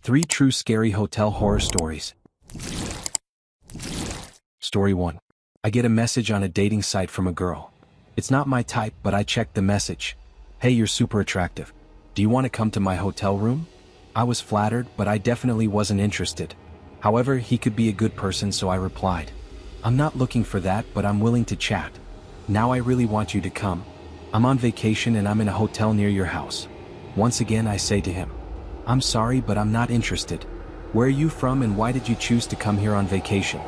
3 True Scary Hotel Horror Stories. Story 1. I get a message on a dating site from a girl. It's not my type, but I checked the message. Hey, you're super attractive. Do you want to come to my hotel room? I was flattered, but I definitely wasn't interested. However, he could be a good person, so I replied. I'm not looking for that, but I'm willing to chat. Now I really want you to come. I'm on vacation and I'm in a hotel near your house. Once again I say to him, I'm sorry, but I'm not interested. Where are you from and why did you choose to come here on vacation?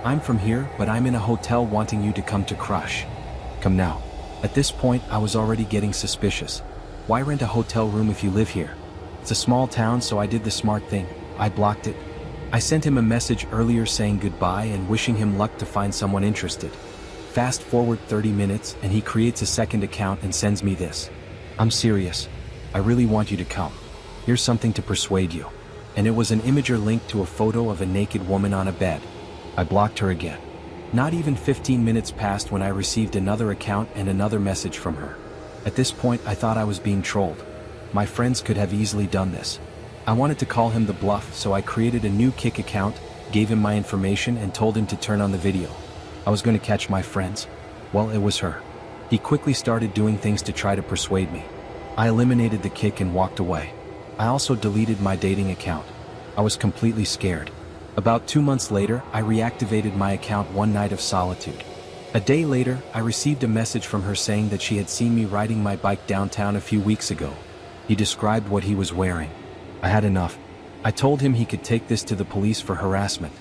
I'm from here, but I'm in a hotel wanting you to come to crush. Come now. At this point, I was already getting suspicious. Why rent a hotel room if you live here? It's a small town, so I did the smart thing. I blocked it. I sent him a message earlier saying goodbye and wishing him luck to find someone interested. Fast forward 30 minutes and he creates a second account and sends me this. I'm serious. I really want you to come. Here's something to persuade you. And it was an image or link to a photo of a naked woman on a bed. I blocked her again. Not even 15 minutes passed when I received another account and another message from her. At this point I thought I was being trolled. My friends could have easily done this. I wanted to call him the bluff, so I created a new Kik account, gave him my information and told him to turn on the video. I was going to catch my friends. Well, it was her. He quickly started doing things to try to persuade me. I eliminated the Kik and walked away. I also deleted my dating account. I was completely scared. About 2 months later, I reactivated my account one night of solitude. A day later, I received a message from her saying that she had seen me riding my bike downtown a few weeks ago. He described what he was wearing. I had enough. I told him he could take this to the police for harassment.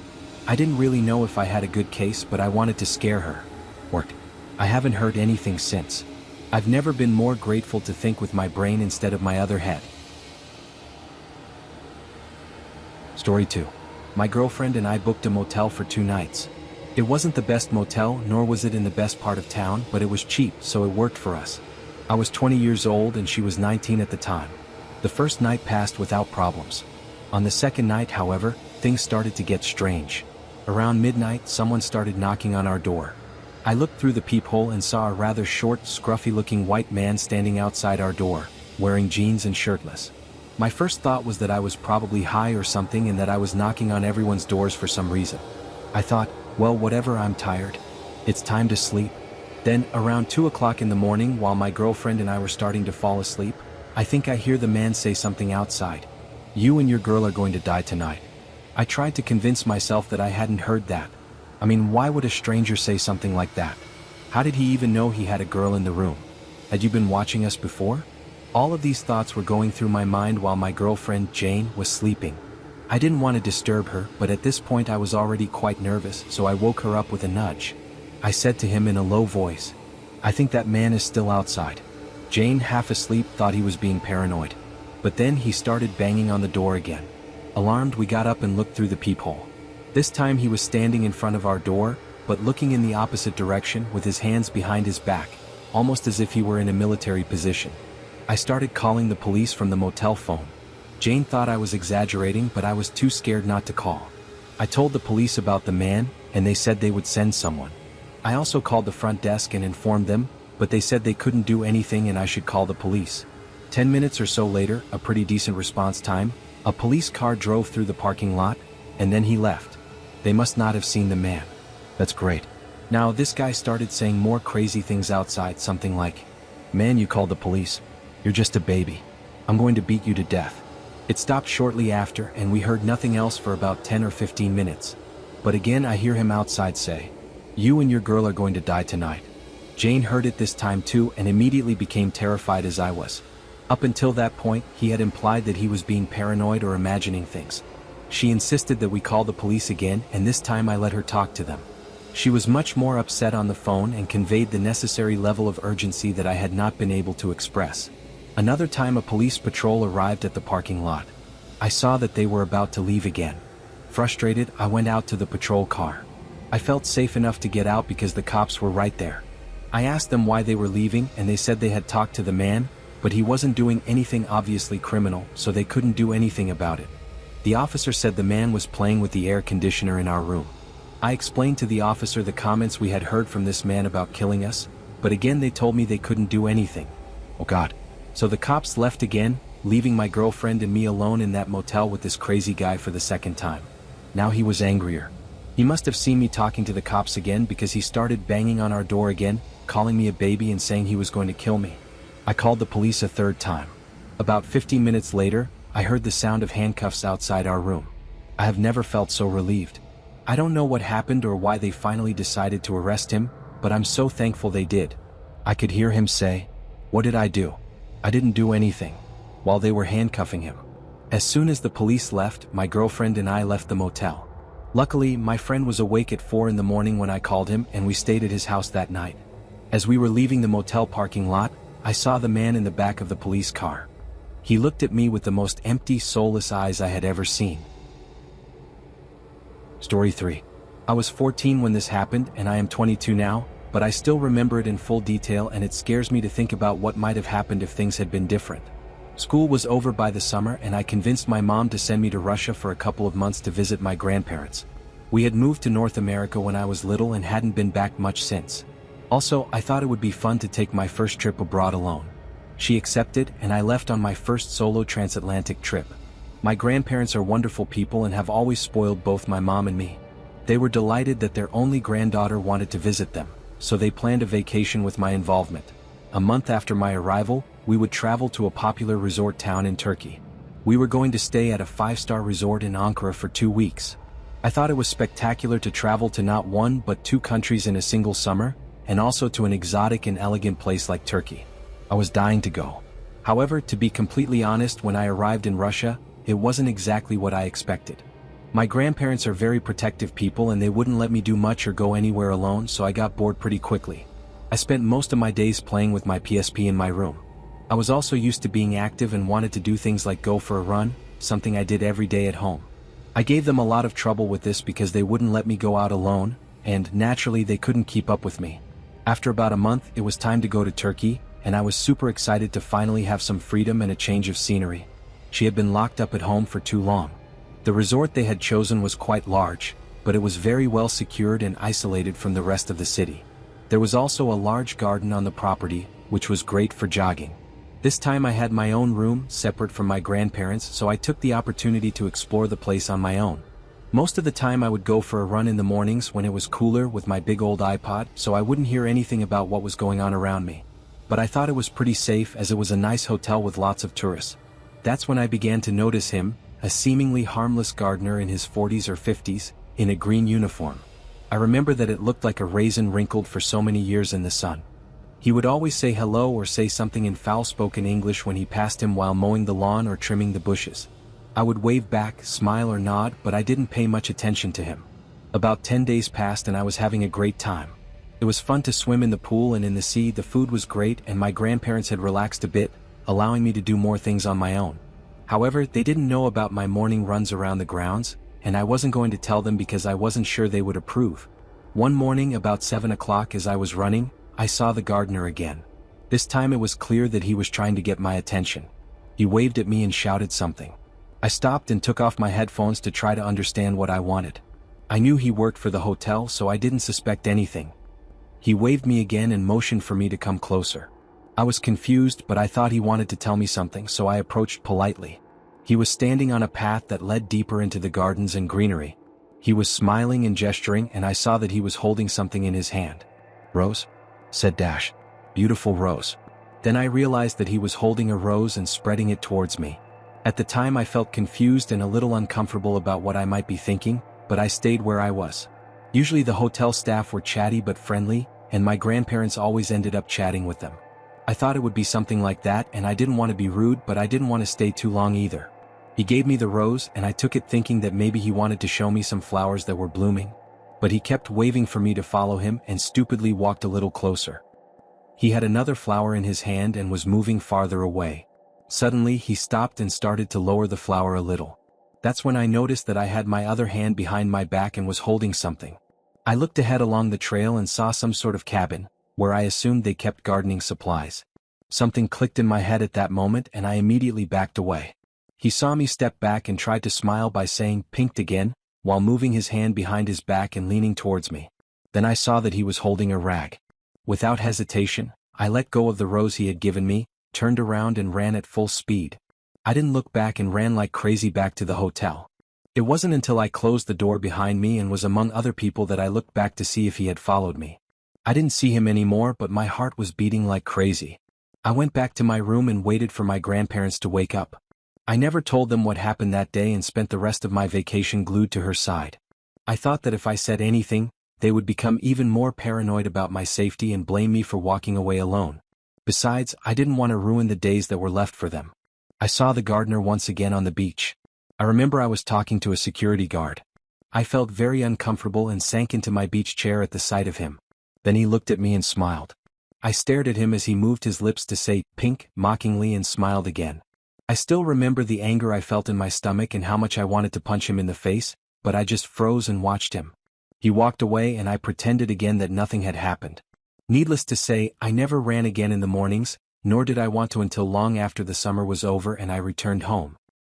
I didn't really know if I had a good case, but I wanted to scare her. Worked. I haven't heard anything since. I've never been more grateful to think with my brain instead of my other head. Story 2. My girlfriend and I booked a motel for 2 nights. It wasn't the best motel, nor was it in the best part of town, but it was cheap, so it worked for us. I was 20 years old and she was 19 at the time. The first night passed without problems. On the second night, however, things started to get strange. Around midnight, someone started knocking on our door. I looked through the peephole and saw a rather short, scruffy-looking white man standing outside our door, wearing jeans and shirtless. My first thought was that I was probably high or something and that I was knocking on everyone's doors for some reason. I thought, well, whatever, I'm tired. It's time to sleep. Then, around 2 o'clock in the morning, while my girlfriend and I were starting to fall asleep, I think I hear the man say something outside. You and your girl are going to die tonight. I tried to convince myself that I hadn't heard that. I mean, why would a stranger say something like that? How did he even know he had a girl in the room? Had you been watching us before? All of these thoughts were going through my mind while my girlfriend, Jane, was sleeping. I didn't want to disturb her, but at this point I was already quite nervous, so I woke her up with a nudge. I said to him in a low voice, I think that man is still outside. Jane, half asleep, thought he was being paranoid. But then he started banging on the door again. Alarmed, we got up and looked through the peephole. This time he was standing in front of our door, but looking in the opposite direction with his hands behind his back, almost as if he were in a military position. I started calling the police from the motel phone. Jane thought I was exaggerating, but I was too scared not to call. I told the police about the man, and they said they would send someone. I also called the front desk and informed them, but they said they couldn't do anything and I should call the police. 10 minutes or so later, a pretty decent response time, a police car drove through the parking lot, and then he left. They must not have seen the man. That's great. Now this guy started saying more crazy things outside, something like, man, you called the police. You're just a baby. I'm going to beat you to death. It stopped shortly after and we heard nothing else for about 10 or 15 minutes. But again I hear him outside say, you and your girl are going to die tonight. Jane heard it this time too and immediately became terrified as I was. Up until that point, he had implied that he was being paranoid or imagining things. She insisted that we call the police again, and this time I let her talk to them. She was much more upset on the phone and conveyed the necessary level of urgency that I had not been able to express. Another time a police patrol arrived at the parking lot. I saw that they were about to leave again. Frustrated, I went out to the patrol car. I felt safe enough to get out because the cops were right there. I asked them why they were leaving and they said they had talked to the man, but he wasn't doing anything obviously criminal, so they couldn't do anything about it. The officer said the man was playing with the air conditioner in our room. I explained to the officer the comments we had heard from this man about killing us, but again they told me they couldn't do anything. Oh God. So the cops left again, leaving my girlfriend and me alone in that motel with this crazy guy for the second time. Now he was angrier. He must have seen me talking to the cops again because he started banging on our door again, calling me a baby and saying he was going to kill me. I called the police a third time. About 15 minutes later, I heard the sound of handcuffs outside our room. I have never felt so relieved. I don't know what happened or why they finally decided to arrest him, but I'm so thankful they did. I could hear him say, "What did I do? I didn't do anything," while they were handcuffing him. As soon as the police left, my girlfriend and I left the motel. Luckily, my friend was awake at 4 in the morning when I called him and we stayed at his house that night. As we were leaving the motel parking lot, I saw the man in the back of the police car. He looked at me with the most empty, soulless eyes I had ever seen. Story 3. I was 14 when this happened and I am 22 now, but I still remember it in full detail and it scares me to think about what might have happened if things had been different. School was over by the summer and I convinced my mom to send me to Russia for a couple of months to visit my grandparents. We had moved to North America when I was little and hadn't been back much since. Also, I thought it would be fun to take my first trip abroad alone. She accepted and I left on my first solo transatlantic trip. My grandparents are wonderful people and have always spoiled both my mom and me. They were delighted that their only granddaughter wanted to visit them, so they planned a vacation with my involvement. A month after my arrival, we would travel to a popular resort town in Turkey. We were going to stay at a 5-star resort in Ankara for 2 weeks. I thought it was spectacular to travel to not one but 2 countries in a single summer, and also to an exotic and elegant place like Turkey. I was dying to go. However, to be completely honest, when I arrived in Russia, it wasn't exactly what I expected. My grandparents are very protective people and they wouldn't let me do much or go anywhere alone, so I got bored pretty quickly. I spent most of my days playing with my PSP in my room. I was also used to being active and wanted to do things like go for a run, something I did every day at home. I gave them a lot of trouble with this because they wouldn't let me go out alone, and naturally they couldn't keep up with me. After about a month, it was time to go to Turkey, and I was super excited to finally have some freedom and a change of scenery. She had been locked up at home for too long. The resort they had chosen was quite large, but it was very well secured and isolated from the rest of the city. There was also a large garden on the property, which was great for jogging. This time I had my own room, separate from my grandparents, so I took the opportunity to explore the place on my own. Most of the time I would go for a run in the mornings when it was cooler with my big old iPod, so I wouldn't hear anything about what was going on around me. But I thought it was pretty safe as it was a nice hotel with lots of tourists. That's when I began to notice him, a seemingly harmless gardener in his 40s or 50s, in a green uniform. I remember that it looked like a raisin wrinkled for so many years in the sun. He would always say hello or say something in foul-spoken English when he passed him while mowing the lawn or trimming the bushes. I would wave back, smile or nod, but I didn't pay much attention to him. About 10 days passed and I was having a great time. It was fun to swim in the pool and in the sea, the food was great and my grandparents had relaxed a bit, allowing me to do more things on my own. However, they didn't know about my morning runs around the grounds, and I wasn't going to tell them because I wasn't sure they would approve. One morning about 7 o'clock as I was running, I saw the gardener again. This time it was clear that he was trying to get my attention. He waved at me and shouted something. I stopped and took off my headphones to try to understand what I wanted. I knew he worked for the hotel, so I didn't suspect anything. He waved me again and motioned for me to come closer. I was confused, but I thought he wanted to tell me something, so I approached politely. He was standing on a path that led deeper into the gardens and greenery. He was smiling and gesturing, and I saw that he was holding something in his hand. "Rose?" said Dash. "Beautiful rose." Then I realized that he was holding a rose and spreading it towards me. At the time I felt confused and a little uncomfortable about what I might be thinking, but I stayed where I was. Usually the hotel staff were chatty but friendly, and my grandparents always ended up chatting with them. I thought it would be something like that, and I didn't want to be rude, but I didn't want to stay too long either. He gave me the rose and I took it thinking that maybe he wanted to show me some flowers that were blooming. But he kept waving for me to follow him and stupidly walked a little closer. He had another flower in his hand and was moving farther away. Suddenly he stopped and started to lower the flower a little. That's when I noticed that I had my other hand behind my back and was holding something. I looked ahead along the trail and saw some sort of cabin, where I assumed they kept gardening supplies. Something clicked in my head at that moment and I immediately backed away. He saw me step back and tried to smile by saying "pinked" again, while moving his hand behind his back and leaning towards me. Then I saw that he was holding a rag. Without hesitation, I let go of the rose he had given me, turned around and ran at full speed. I didn't look back and ran like crazy back to the hotel. It wasn't until I closed the door behind me and was among other people that I looked back to see if he had followed me. I didn't see him anymore, but my heart was beating like crazy. I went back to my room and waited for my grandparents to wake up. I never told them what happened that day and spent the rest of my vacation glued to her side. I thought that if I said anything, they would become even more paranoid about my safety and blame me for walking away alone. Besides, I didn't want to ruin the days that were left for them. I saw the gardener once again on the beach. I remember I was talking to a security guard. I felt very uncomfortable and sank into my beach chair at the sight of him. Then he looked at me and smiled. I stared at him as he moved his lips to say, "Pink," mockingly, and smiled again. I still remember the anger I felt in my stomach and how much I wanted to punch him in the face, but I just froze and watched him. He walked away and I pretended again that nothing had happened. Needless to say, I never ran again in the mornings, nor did I want to until long after the summer was over and I returned home.